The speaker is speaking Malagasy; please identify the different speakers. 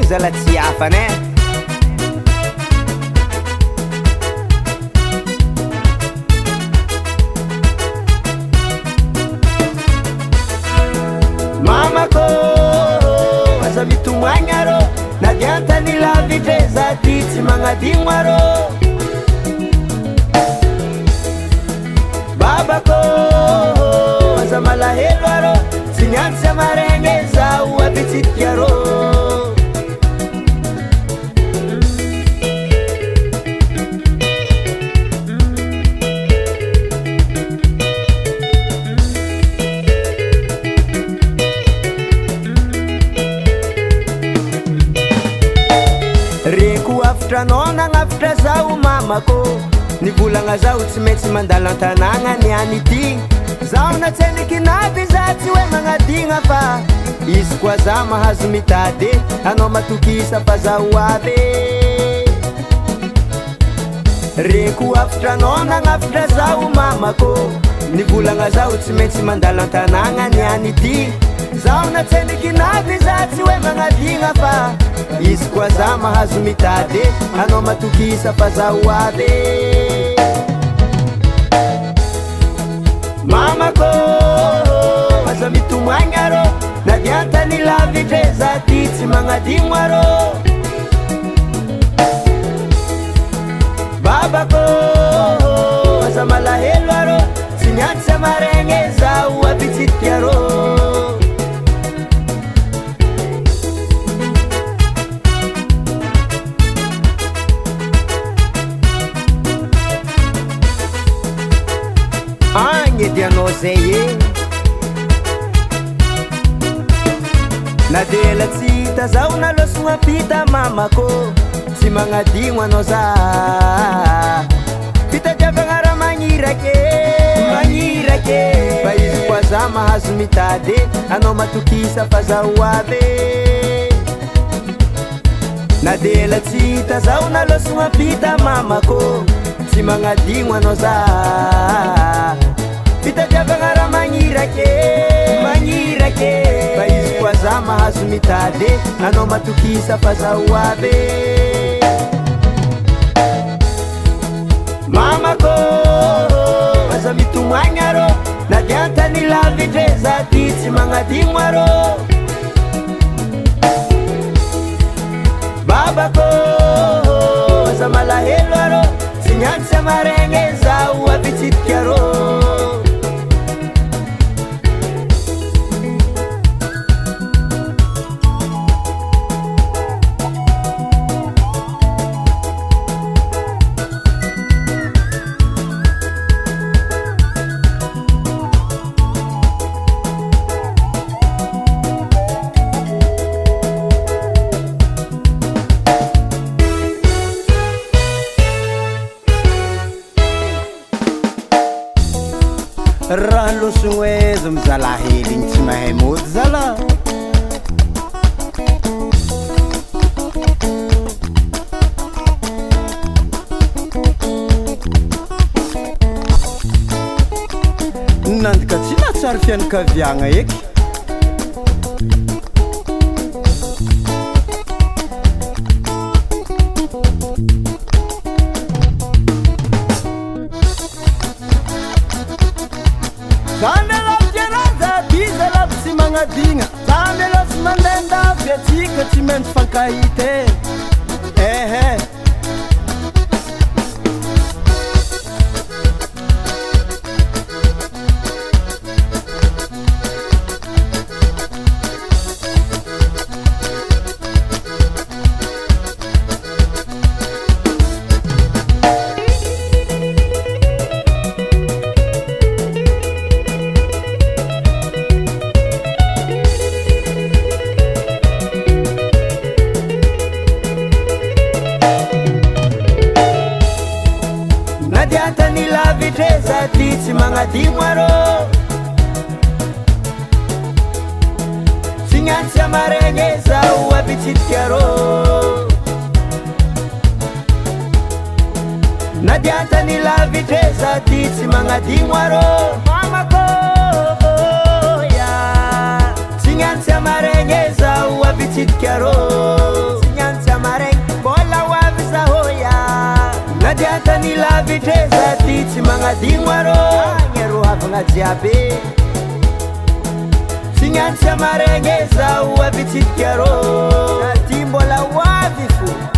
Speaker 1: zala tsy afany e mamako aza mitomagny arô na diantany lavitry za ty tsy magnadigno arô babako aza malahelo arô tsy niantsy amaregny zaho abitsitiky arô reko afitranao nagnafitra zaho mamako nivolagna zaho tsy maintsy mandalo an-tanagna niany ity zaho natseniky navy za tsy hoe magnadigna fa izy koa za mahazo mitady anao matokisa fa zaho avy reko afitranao nagnafitra zaho mamako nivolagna zaho tsy maintsy mandalo an-tanagna niany ity zaho natseniky navy za tsy hoe magnadigna fa izy koa za mahazo mitady anao matokisa fa zaho avy mamako aza mitomagny arô na diantany lavitry za ty tsy magnadigno arô babako aza malahelo arô tsy niantsy amaregny zaho abitsitiky arô agny edy anao zay e na dela tsy hita zaho nalosogna apita mamako tsy magnadigno anao za fitadiavagna raha magnirake fa izy koa za mahazo mitady anao matokisa fa zaho avy na dela tsy hita zaho nalosogna apita mamako tsy magnadigno anao za fitadiavagna raha magnirake fa izy koa za mahazo mitady anao matokisa fa zaho avy mamako aza mitomagny arô na diantany lavitry za ty tsy magnadigno arô babako aza malahelo arô tsy niantsy amaregny zaho abitsitiky arô raha losogno ezo mizala heligny tsy mahay mody zala nandika tsy natsary fianakaviagna eky zameloso mandendavy atsika tsy maintsy fankahity ehe diantany lavitry za ty tsy magnadigno arô tsy niantsy amaregny zaho abitsitiky arô na diantany lavitry za ty tsy magnadigno arô mamako tsy niantsy amaregny zaho abitsitiky arô milavitreza ty tsy magnadigno arô agny havagna jiaby tsy gnano tsy amaregny zao avy tsitika arô ty mbola hoavy fo